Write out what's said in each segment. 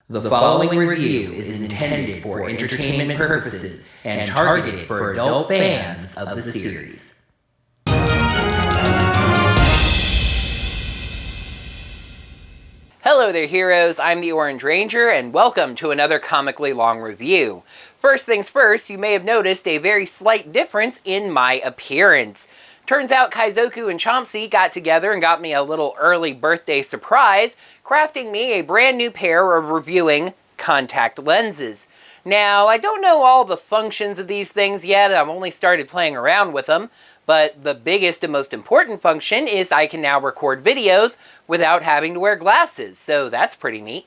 The following review is intended for entertainment purposes and targeted for adult fans of the series. Hello there, heroes. I'm the Orange Ranger, and welcome to another comically long review. First things first, you may have noticed a very slight difference in my appearance. Turns out Kaizoku and Chomsky got together and got me a little early birthday surprise, crafting me a brand new pair of reviewing contact lenses. Now, I don't know all the functions of these things yet. I've only started playing around with them, but the biggest and most important function is I can now record videos without having to wear glasses, so that's pretty neat.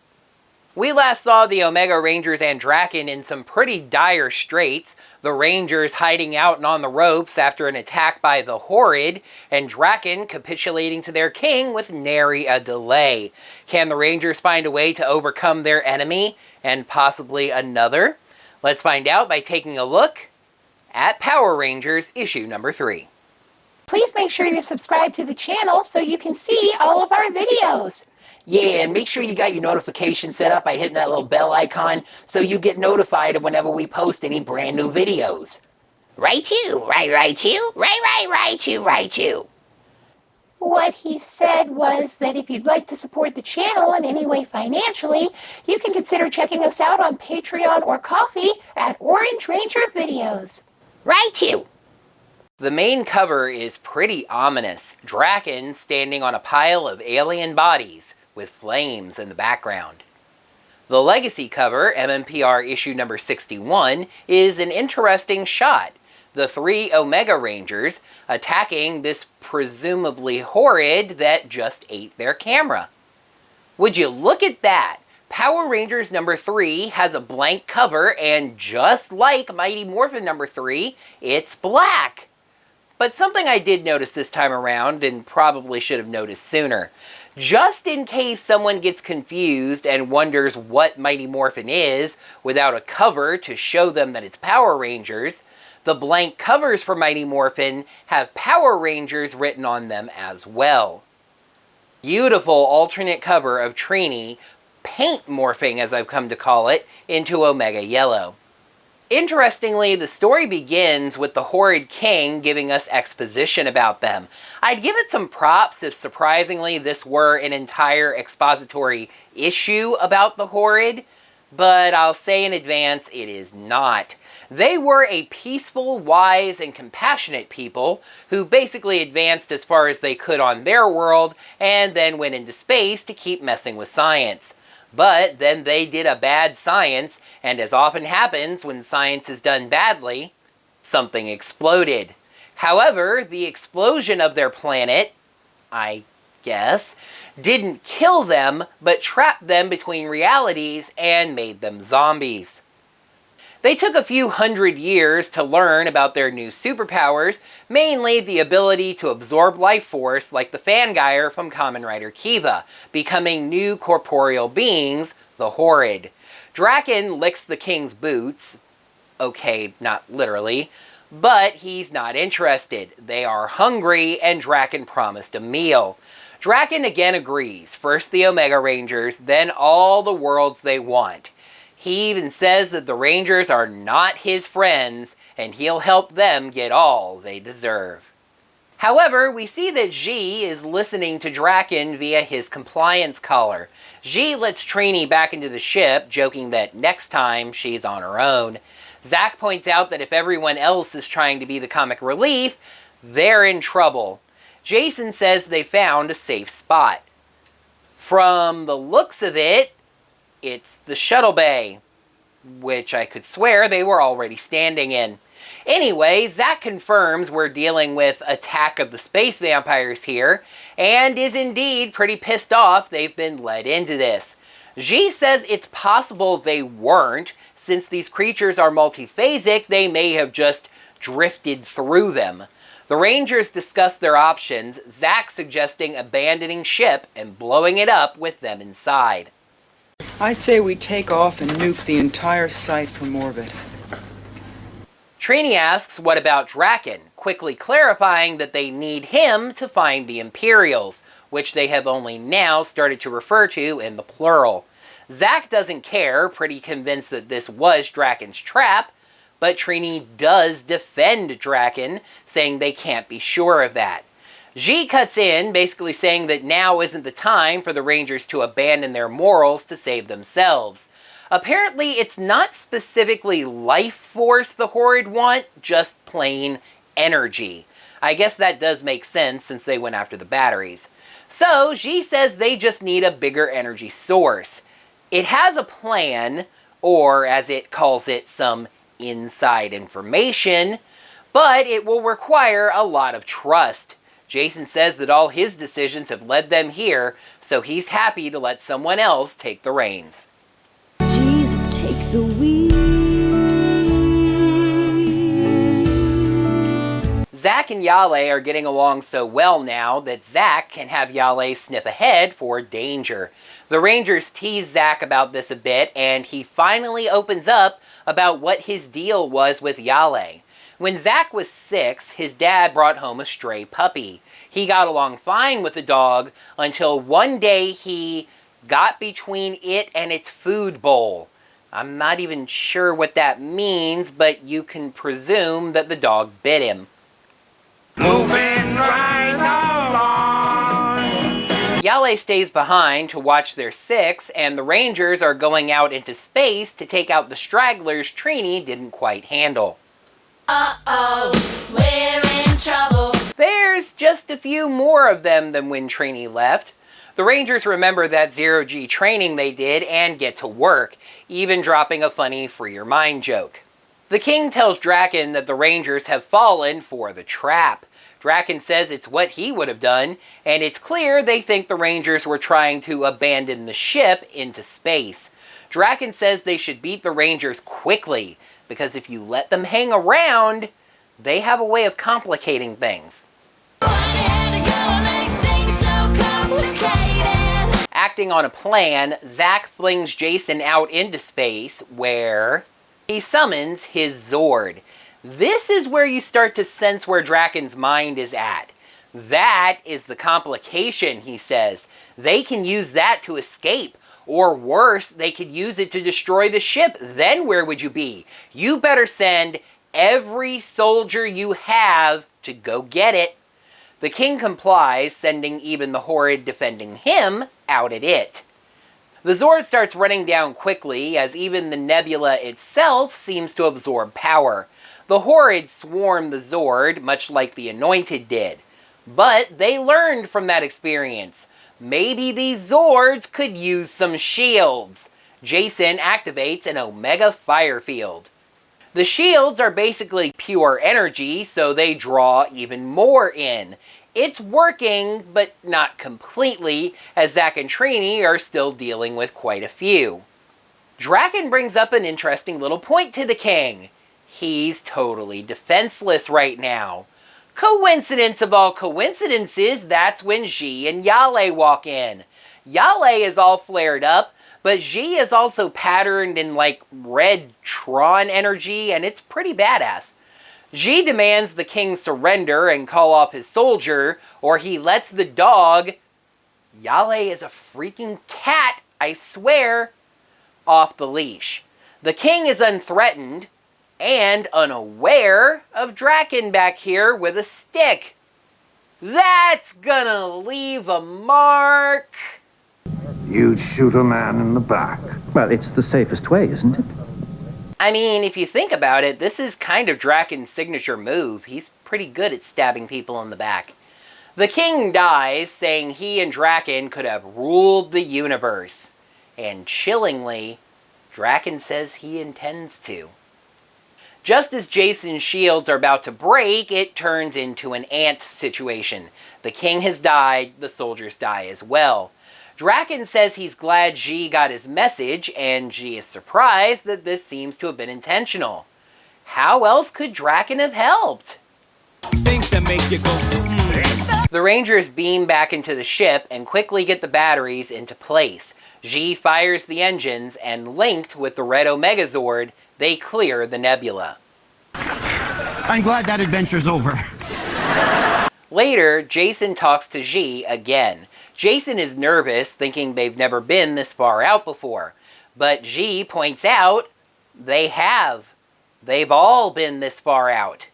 We last saw the Omega Rangers and Drakkon in some pretty dire straits, the Rangers hiding out and on the ropes after an attack by the Horrid, and Drakkon capitulating to their king with nary a delay. Can the Rangers find a way to overcome their enemy, and possibly another? Let's find out by taking a look at Power Rangers issue number 3. Please make sure you're subscribed to the channel so you can see all of our videos. Yeah, and make sure you got your notifications set up by hitting that little bell icon so you get notified whenever we post any brand new videos. Right you. What he said was that if you'd like to support the channel in any way financially, you can consider checking us out on Patreon or Ko-fi at Orange Ranger Videos. Right you. The main cover is pretty ominous. Drakkon standing on a pile of alien bodies with flames in the background. The Legacy cover, MMPR issue number 61, is an interesting shot. The 3 Omega Rangers attacking this presumably Horrid that just ate their camera. Would you look at that? Power Rangers number 3 has a blank cover, and just like Mighty Morphin number 3, it's black. But something I did notice this time around, and probably should have noticed sooner. Just in case someone gets confused and wonders what Mighty Morphin is without a cover to show them that it's Power Rangers, the blank covers for Mighty Morphin have Power Rangers written on them as well. Beautiful alternate cover of Trini paint morphing, as I've come to call it, into Omega Yellow. Interestingly, the story begins with the Horrid King giving us exposition about them. I'd give it some props if surprisingly this were an entire expository issue about the Horrid, but I'll say in advance it is not. They were a peaceful, wise, and compassionate people who basically advanced as far as they could on their world and then went into space to keep messing with science. But then they did a bad science, and as often happens when science is done badly, something exploded. However, the explosion of their planet, I guess, didn't kill them, but trapped them between realities and made them zombies. They took a few hundred years to learn about their new superpowers, mainly the ability to absorb life force like the Fangire from Kamen Rider Kiva, becoming new corporeal beings, the Horrid. Drakkon licks the king's boots. Okay, not literally. But he's not interested. They are hungry, and Drakkon promised a meal. Drakkon again agrees. First the Omega Rangers, then all the worlds they want. He even says that the Rangers are not his friends, and he'll help them get all they deserve. However, we see that G is listening to Drakkon via his compliance collar. G lets Trini back into the ship, joking that next time she's on her own. Zack points out that if everyone else is trying to be the comic relief, they're in trouble. Jason says they found a safe spot. From the looks of it, it's the shuttle bay, which I could swear they were already standing in. Anyway, Zack confirms we're dealing with Attack of the Space Vampires here, and is indeed pretty pissed off they've been led into this. G says it's possible they weren't. Since these creatures are multiphasic, they may have just drifted through them. The Rangers discuss their options, Zack suggesting abandoning ship and blowing it up with them inside. I say we take off and nuke the entire site from orbit. Trini asks what about Drakkon, quickly clarifying that they need him to find the Imperials, which they have only now started to refer to in the plural. Zack doesn't care, pretty convinced that this was Drakkon's trap, but Trini does defend Drakkon, saying they can't be sure of that. G cuts in, basically saying that now isn't the time for the Rangers to abandon their morals to save themselves. Apparently, it's not specifically life force the Horrid want, just plain energy. I guess that does make sense since they went after the batteries. So, G says they just need a bigger energy source. It has a plan, or as it calls it, some inside information, but it will require a lot of trust. Jason says that all his decisions have led them here, so he's happy to let someone else take the reins. Jesus, take the wheel. Zack and Yale are getting along so well now that Zack can have Yale sniff ahead for danger. The Rangers tease Zack about this a bit, and he finally opens up about what his deal was with Yale. When Zack was 6, his dad brought home a stray puppy. He got along fine with the dog until one day he got between it and its food bowl. I'm not even sure what that means, but you can presume that the dog bit him. Moving right along. Yale stays behind to watch their 6, and the Rangers are going out into space to take out the stragglers Trini didn't quite handle. Uh-oh, we're in trouble. There's just a few more of them than when Trini left. The Rangers remember that zero-G training they did and get to work, even dropping a funny free your mind joke. The King tells Drakkon that the Rangers have fallen for the trap. Drakkon says it's what he would have done, and it's clear they think the Rangers were trying to abandon the ship into space. Drakkon says they should beat the Rangers quickly, because if you let them hang around, they have a way of complicating things. Acting on a plan, Zack flings Jason out into space, where he summons his Zord. This is where you start to sense where Drakkon's mind is at. That is the complication, he says. They can use that to escape. Or worse, they could use it to destroy the ship. Then where would you be? You better send every soldier you have to go get it. The King complies, sending even the Horrid defending him out at it. The Zord starts running down quickly, as even the nebula itself seems to absorb power. The Horrid swarm the Zord, much like the Anointed did. But they learned from that experience. Maybe these Zords could use some shields. Jason activates an Omega Fire Field. The shields are basically pure energy, so they draw even more in. It's working, but not completely, as Zack and Trini are still dealing with quite a few. Drakkon brings up an interesting little point to the King. He's totally defenseless right now. Coincidence of all coincidences, that's when G and Yale walk in. Yale is all flared up, but G is also patterned in like red Tron energy, and it's pretty badass. G demands the King surrender and call off his soldier, or he lets the dog, Yale is a freaking cat, I swear, off the leash. The King is unthreatened and unaware of Drakkon back here with a stick. That's gonna leave a mark. You'd shoot a man in the back. Well, it's the safest way, isn't it? I mean, if you think about it, this is kind of Drakkon's signature move. He's pretty good at stabbing people in the back. The King dies, saying he and Drakkon could have ruled the universe. And chillingly, Drakkon says he intends to. Just as Jason's shields are about to break, it turns into an ant situation. The King has died, the soldiers die as well. Drakkon says he's glad G got his message, and G is surprised that this seems to have been intentional. How else could Drakkon have helped? The Rangers beam back into the ship and quickly get the batteries into place. G fires the engines, and linked with the red Omega Zord, they clear the nebula. I'm glad that adventure's over. Later, Jason talks to G again. Jason is nervous, thinking they've never been this far out before. But G points out they have. They've all been this far out.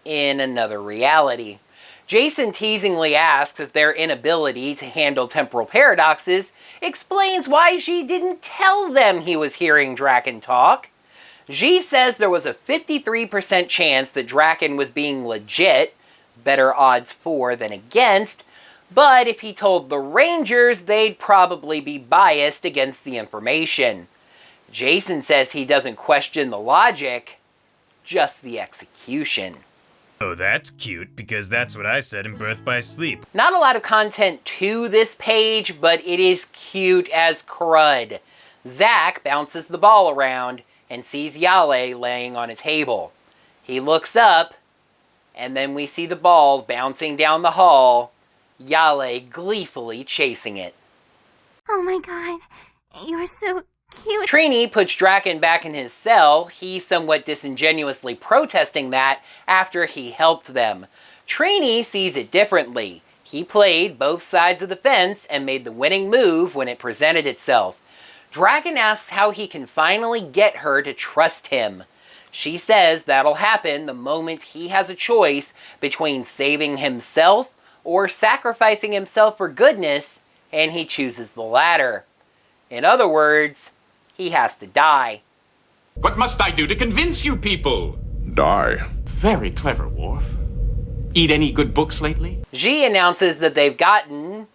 In another reality. Jason teasingly asks if their inability to handle temporal paradoxes explains why G didn't tell them he was hearing Drakkon talk. G says there was a 53% chance that Drakkon was being legit, better odds for than against, but if he told the Rangers, they'd probably be biased against the information. Jason says he doesn't question the logic, just the execution. Oh, that's cute, because that's what I said in Birth by Sleep. Not a lot of content to this page, but it is cute as crud. Zach bounces the ball around and sees Yale laying on a table. He looks up, and then we see the ball bouncing down the hall, Yale gleefully chasing it. Oh my god, you're so cute. Trini puts Drakkon back in his cell, he somewhat disingenuously protesting that after he helped them. Trini sees it differently. He played both sides of the fence and made the winning move when it presented itself. Drakkon asks how he can finally get her to trust him. She says that'll happen the moment he has a choice between saving himself or sacrificing himself for goodness, and he chooses the latter. In other words, he has to die. What must I do to convince you people? Die. Very clever, Worf. Eat any good books lately? G announces that they've gotten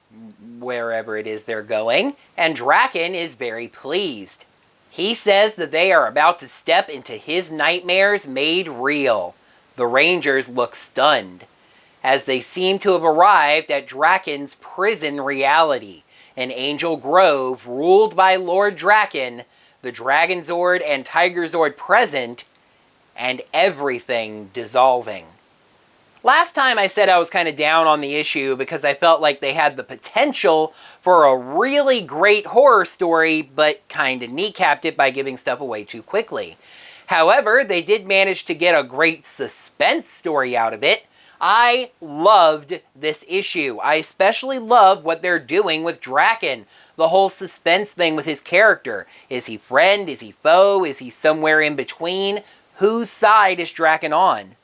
wherever it is they're going, and Drakkon is very pleased. He says that they are about to step into his nightmares made real. The Rangers look stunned, as they seem to have arrived at Drakkon's prison reality, an Angel Grove ruled by Lord Drakkon, the Dragon Zord and Tiger Zord present, and everything dissolving. Last time I said I was kind of down on the issue because I felt like they had the potential for a really great horror story, but kind of kneecapped it by giving stuff away too quickly. However, they did manage to get a great suspense story out of it. I loved this issue. I especially love what they're doing with Drakkon. The whole suspense thing with his character. Is he friend? Is he foe? Is he somewhere in between? Whose side is Drakkon on?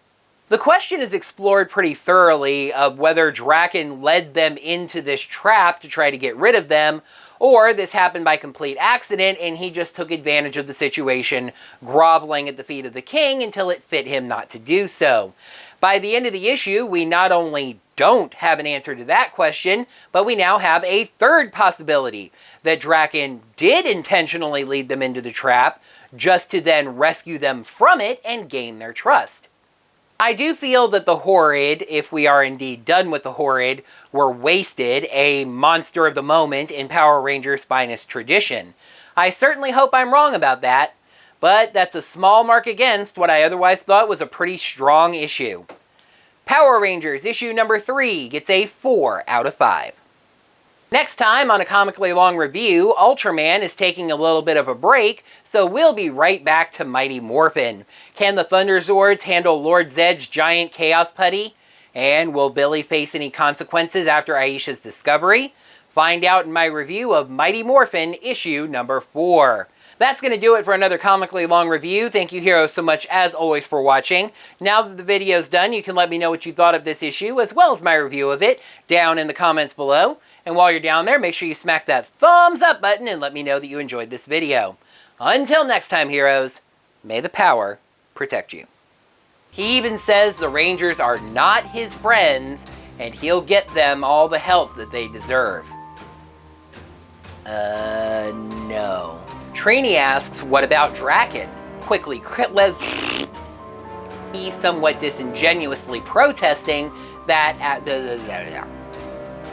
The question is explored pretty thoroughly of whether Drakkon led them into this trap to try to get rid of them, or this happened by complete accident and he just took advantage of the situation, groveling at the feet of the king until it fit him not to do so. By the end of the issue, we not only don't have an answer to that question, but we now have a third possibility, that Drakkon did intentionally lead them into the trap, just to then rescue them from it and gain their trust. I do feel that the Horrid, if we are indeed done with the Horrid, were wasted, a monster of the moment in Power Rangers' finest tradition. I certainly hope I'm wrong about that, but that's a small mark against what I otherwise thought was a pretty strong issue. Power Rangers issue number 3 gets a 4 out of 5. Next time on a comically long review, Ultraman is taking a little bit of a break, so we'll be right back to Mighty Morphin. Can the Thunder Zords handle Lord Zedd's giant chaos putty? And will Billy face any consequences after Aisha's discovery? Find out in my review of Mighty Morphin issue number 4. That's going to do it for another comically long review. Thank you, heroes, so much, as always, for watching. Now that the video's done, you can let me know what you thought of this issue, as well as my review of it, down in the comments below. And while you're down there, make sure you smack that thumbs up button and let me know that you enjoyed this video. Until next time, heroes, may the power protect you. He even says the Rangers are not his friends, and he'll get them all the help that they deserve. No. Trini asks, what about Drakkon? Quickly, he's somewhat disingenuously protesting that